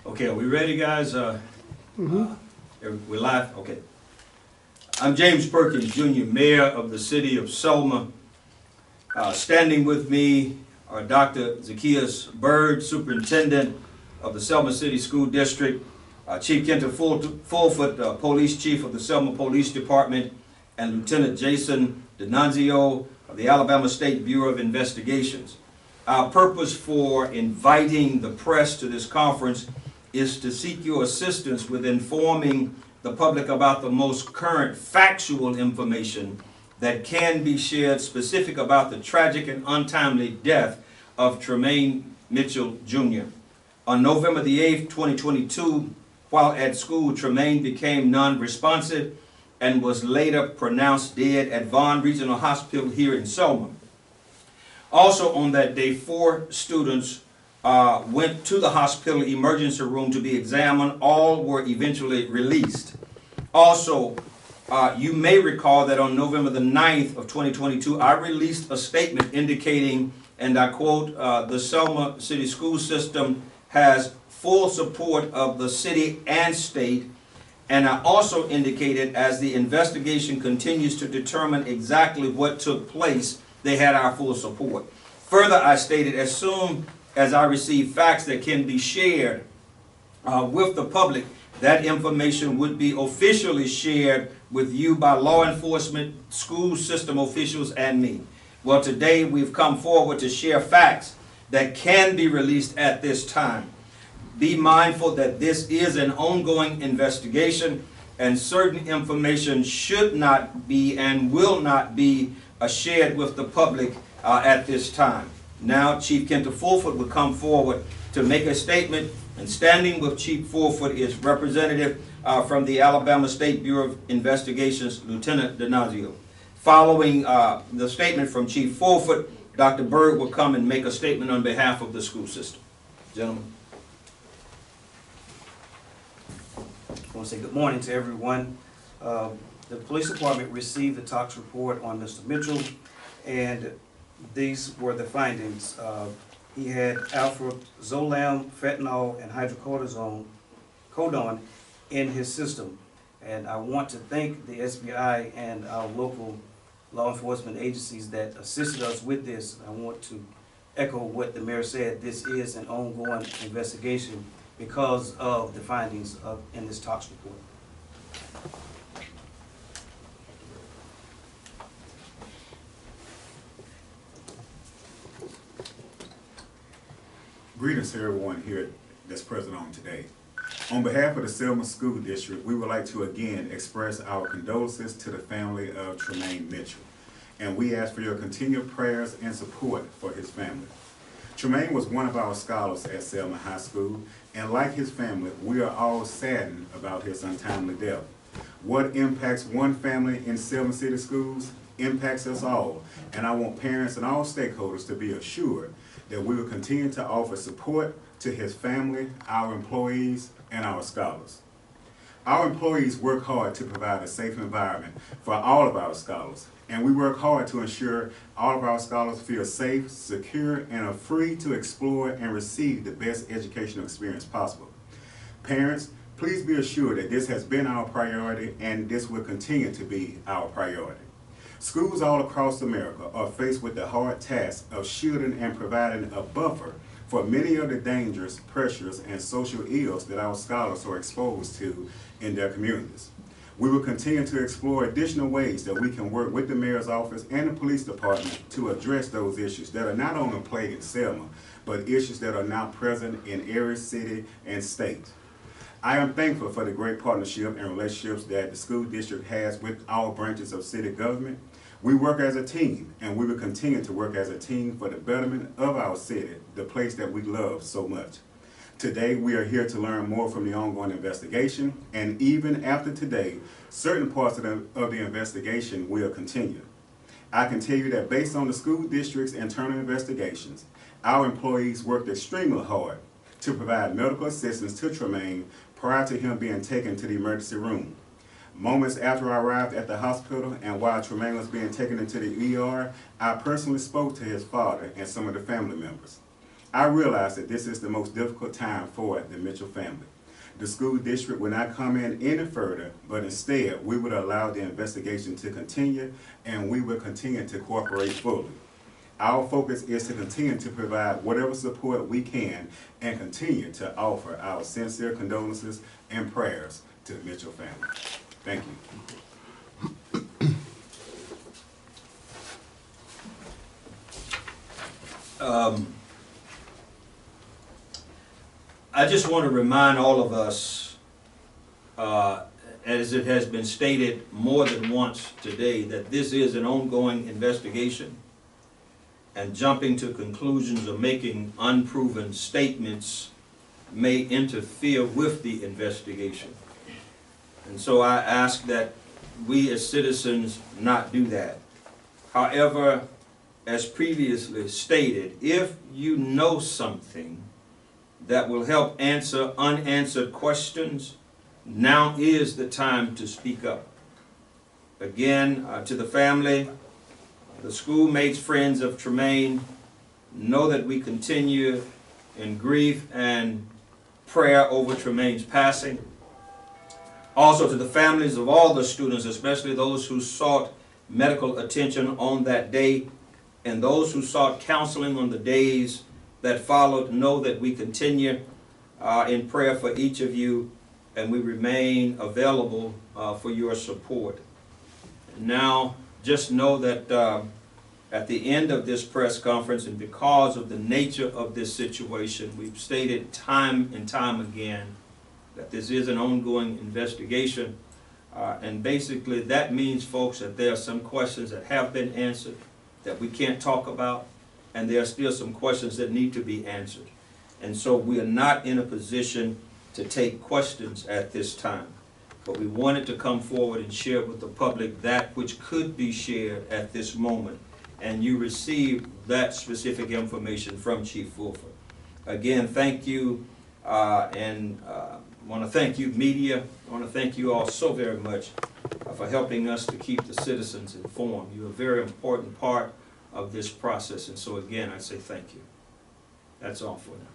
Okay, are we ready, guys? We're live? Okay. I'm James Perkins, Jr., Mayor of the City of Selma. Standing with me are Dr. Zacchaeus Bird, Superintendent of the Selma City School District, Chief Kenta Fullfoot, Police Chief of the Selma Police Department, and Lieutenant Jason D'Annunzio of the Alabama State Bureau of Investigations. Our purpose for inviting the press to this conference is to seek your assistance with informing the public about the most current factual information that can be shared specific about the tragic and untimely death of Tremaine Mitchell, Jr. On November the 8th, 2022, while at school, Tremaine became non-responsive and was later pronounced dead at Vaughn Regional Hospital here in Selma. Also on that day, 4 students went to the hospital emergency room to be examined. All were eventually released. Also, you may recall that on November the 9th of 2022, I released a statement indicating, and I quote, the Selma City School System has full support of the city and state. And I also indicated, as the investigation continues to determine exactly what took place, they had our full support. Further, I stated, as soon as I receive facts that can be shared with the public, that information would be officially shared with you by law enforcement, school system officials, and me. Well, today we've come forward to share facts that can be released at this time. Be mindful that this is an ongoing investigation, and certain information should not be and will not be shared with the public at this time. Now, Chief Kenta Fullfoot will come forward to make a statement, and standing with Chief Fullfoot is Representative from the Alabama State Bureau of Investigations, Lieutenant D'Annunzio. Following the statement from Chief Fullfoot, Dr. Bird will come and make a statement on behalf of the school system. Gentlemen. I want to say good morning to everyone. The police department received the tox report on Mr. Mitchell, and these were the findings. He had alprazolam, fentanyl, and hydrocodone in his system. And I want to thank the SBI and our local law enforcement agencies that assisted us with this. I want to echo what the mayor said. This is an ongoing investigation because of the findings in this tox report. Greetings to everyone here that's present on today. On behalf of the Selma School District, we would like to again express our condolences to the family of Tremaine Mitchell, and we ask for your continued prayers and support for his family. Tremaine was one of our scholars at Selma High School, and like his family, we are all saddened about his untimely death. What impacts one family in Selma City Schools impacts us all, and I want parents and all stakeholders to be assured that we will continue to offer support to his family, our employees, and our scholars. Our employees work hard to provide a safe environment for all of our scholars, and we work hard to ensure all of our scholars feel safe, secure, and are free to explore and receive the best educational experience possible. Parents, please be assured that this has been our priority, and this will continue to be our priority. Schools all across America are faced with the hard task of shielding and providing a buffer for many of the dangers, pressures, and social ills that our scholars are exposed to in their communities. We will continue to explore additional ways that we can work with the mayor's office and the police department to address those issues that are not only plaguing Selma, but issues that are now present in every city and state. I am thankful for the great partnership and relationships that the school district has with all branches of city government. We work as a team, and we will continue to work as a team for the betterment of our city, the place that we love so much. Today, we are here to learn more from the ongoing investigation, and even after today, certain parts of the investigation will continue. I can tell you that based on the school district's internal investigations, our employees worked extremely hard to provide medical assistance to Tremaine prior to him being taken to the emergency room. Moments after I arrived at the hospital and while Tremaine was being taken into the ER, I personally spoke to his father and some of the family members. I realize that this is the most difficult time for the Mitchell family. The school district will not comment any further, but instead we would allow the investigation to continue, and we will continue to cooperate fully. Our focus is to continue to provide whatever support we can and continue to offer our sincere condolences and prayers to the Mitchell family. Thank you. I just want to remind all of us, as it has been stated more than once today, that this is an ongoing investigation, and jumping to conclusions or making unproven statements may interfere with the investigation. And so I ask that we as citizens not do that. However, as previously stated, if you know something that will help answer unanswered questions, now is the time to speak up. Again, to the family, the schoolmates, friends of Tremaine, know that we continue in grief and prayer over Tremaine's passing. Also to the families of all the students, especially those who sought medical attention on that day, and those who sought counseling on the days that followed, know that we continue in prayer for each of you, and we remain available for your support. Now, just know that at the end of this press conference, and because of the nature of this situation, we've stated time and time again that this is an ongoing investigation. And basically that means, folks, that there are some questions that have been answered that we can't talk about, and there are still some questions that need to be answered. And so we are not in a position to take questions at this time. But we wanted to come forward and share with the public that which could be shared at this moment. And you received that specific information from Chief Wolfer. Again, thank you, and I want to thank you, media. I want to thank you all so very much for helping us to keep the citizens informed. You're a very important part of this process, and so again, I say thank you. That's all for now.